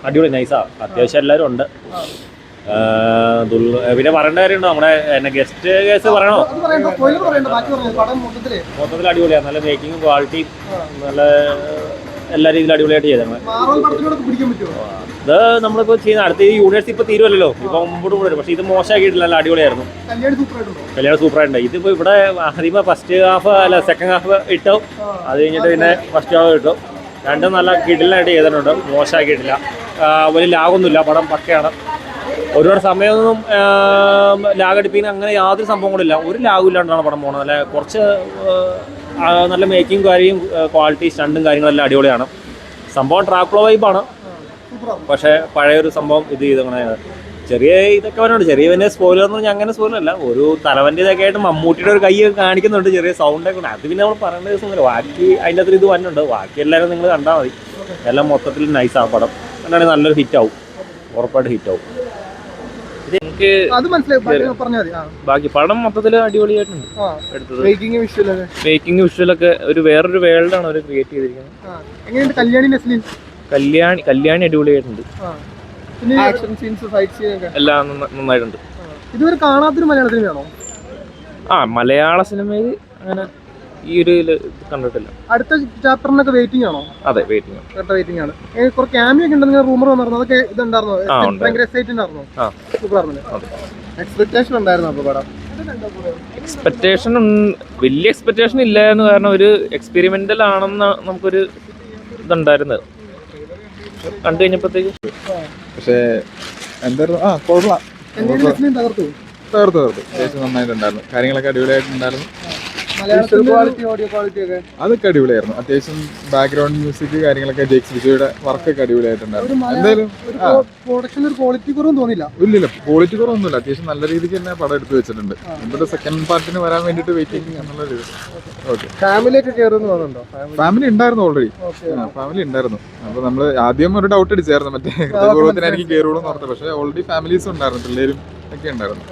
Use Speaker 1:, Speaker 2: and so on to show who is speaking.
Speaker 1: അടിപൊളി നൈസാ, അത്യാവശ്യം എല്ലാവരും ഉണ്ട്. പിന്നെ പറയേണ്ട കാര്യമുണ്ടോ? നമ്മുടെ ഗസ്റ്റ് കേസ് പറയണോ? മൊത്തത്തിൽ അടിപൊളിയാണ്. നല്ല മേക്കിങ്ങും ക്വാളിറ്റിയും നല്ല എല്ലാ രീതിയിലും അടിപൊളിയായിട്ട് ചെയ്തത്. ഇത് നമ്മളിപ്പോൾ ചെയ്യുന്ന അടുത്ത ഈ യൂണിവേഴ്സിറ്റി ഇപ്പോൾ തീരുമല്ലോ, ഇപ്പോൾ മുമ്പോട്ട് കൊണ്ടുവരും. പക്ഷേ ഇത് മോശമാക്കിയിട്ടില്ല, നല്ല അടിപൊളിയായിരുന്നു. കല്യാണം സൂപ്പറായിട്ടുണ്ട്. ഇതിപ്പോൾ ഇവിടെ ആദ്യമേ ഫസ്റ്റ് ഹാഫ് അല്ല സെക്കൻഡ് ഹാഫ് ഇട്ടു, അത് കഴിഞ്ഞിട്ട് പിന്നെ ഫസ്റ്റ് ഹാഫ് ഇട്ടു. രണ്ടും നല്ല കിടിലായിട്ട് ചെയ്തിട്ടുണ്ട്, മോശമാക്കിയിട്ടില്ല. വലിയ ലാഗൊന്നുമില്ല, പടം പക്കയാണ്. ഒരുപാട് സമയമൊന്നും ലാഗടിപ്പിക്കുന്ന അങ്ങനെ യാതൊരു സംഭവങ്ങളില്ല, ഒരു ലാഗും ഇല്ലാണ്ടാണ് പടം പോകുന്നത്. നല്ല കുറച്ച് നല്ല മേക്കിംഗ് കാര്യം ക്വാളിറ്റി സ്റ്റണ്ടും കാര്യങ്ങളെല്ലാം അടിപൊളിയാണ്. സംഭവം ട്രാക്കുള വൈബാണ്, പക്ഷേ പഴയൊരു സംഭവം ഇത് ചെയ്തങ്ങനെ ചെറിയ ഇതൊക്കെ വരുന്നുണ്ട്. ചെറിയ പിന്നെ സ്പോയിലർ എന്ന് പറഞ്ഞാൽ അങ്ങനെ സ്പോയിലല്ല, ഒരു തലവൻ്റെ ഇതൊക്കെ ആയിട്ട് മമ്മൂട്ടിയുടെ ഒരു കൈ കാണിക്കുന്നുണ്ട്, ചെറിയ സൗണ്ടൊക്കെ ഉണ്ട്. അത് പിന്നെ നമ്മൾ പറയേണ്ട ദിവസമൊന്നുമില്ല. ബാക്കി അതിൻ്റെ അത്ര ഇത് വന്നിട്ടുണ്ട്. ബാക്കി എല്ലാവരും നിങ്ങൾ കണ്ടാൽ മതി. എല്ലാം മൊത്തത്തിൽ നൈസാണ് പടം. എന്നാണെങ്കിൽ നല്ലൊരു ഹിറ്റാവും, ഉറപ്പായിട്ട് ഹിറ്റാവും. ബാക്കി പടം മൊത്തത്തിൽ അടിപൊളിയായിട്ടുണ്ട്. എടുത്തത് മേക്കിംഗ് വിഷ്വലൊക്കെ ഒരു വേറൊരു വേൾഡാണ് അവർ ക്രിയേറ്റ് ചെയ്തിരിക്കുന്നത്. കല്യാണി അടിപൊളിയായിട്ടുണ്ട്. എല്ലാം നന്നായിട്ടുണ്ട്.
Speaker 2: ഇതുവരെ കാണാത്തൊരു മലയാള സിനിമയാണോ?
Speaker 1: മലയാള സിനിമയിൽ അങ്ങനെ ഈ ഒരു കണ്ടിട്ടില്ല.
Speaker 2: അടുത്ത ചാപ്റ്ററിനൊക്കെ വെയിറ്റിംഗ് ആണോ?
Speaker 1: അതെ, വെയിറ്റിംഗ് ആണ്.
Speaker 2: കുറച്ച് ക്യാമിയോ ഒക്കെ ഉണ്ടെന്ന് റൂമർ വന്നിരുന്നു, അതൊക്കെ ഇതുണ്ടായിരുന്നോ? ഭയങ്കര എക്സൈറ്റഡ് ആയിരുന്നോ? എക്സ്പെക്ടേഷൻ ഉണ്ടായിരുന്നു അപ്പൊ പടം?
Speaker 1: എക്സ്പെക്ടേഷൻ വലിയ എക്സ്പെക്ടേഷൻ ഇല്ലായിരുന്നു, കാരണം ഒരു എക്സ്പെരിമെന്റൽ ആണെന്ന് നമുക്കൊരു ഇതുണ്ടായിരുന്നത് കണ്ടു കഴിഞ്ഞപ്പോഴത്തേക്ക്.
Speaker 3: പക്ഷേ എന്തായിരുന്നു, കുഴപ്പമില്ല, തകർത്തു നന്നായിട്ടുണ്ടായിരുന്നു. കാര്യങ്ങളൊക്കെ അടിപൊളിയായിട്ടുണ്ടായിരുന്നു. അതൊക്കെ അടിപൊളിയായിരുന്നു. അത്യാവശ്യം ബാക്ക്ഗ്രൗണ്ട് മ്യൂസിക് കാര്യങ്ങളൊക്കെ ജെയ്ക്സ് വിജയുടെ വർക്കൊക്കെ അടിപൊളിയായിട്ടുണ്ടായിരുന്നു. എന്തായാലും ഇല്ലില്ല, ക്വാളിറ്റി കുറവൊന്നുമില്ല. അത്യാവശ്യം നല്ല രീതിക്ക് തന്നെ പടം എടുത്തു വെച്ചിട്ടുണ്ട്. എന്നിട്ട് സെക്കൻഡ് പാർട്ടിന് വരാൻ വേണ്ടിട്ട് വെയിറ്റിംഗ് എന്നുള്ള രീതി. ഓക്കെ, ഫാമിലി ഉണ്ടായിരുന്നു, ഓൾറെഡി ഫാമിലി ഉണ്ടായിരുന്നു. അപ്പൊ നമ്മള് ആദ്യം ഒരു ഡൗട്ട് അടിച്ചായിരുന്നു, മറ്റേ ഹൃദയപൂർവ്വത്തിനായിരിക്കും കയറുള്ളൂ എന്ന് പറഞ്ഞത്. പക്ഷേ ഓൾറെഡി ഫാമിലീസും ഉണ്ടായിരുന്നു, പിള്ളേരും ഒക്കെ ഉണ്ടായിരുന്നു.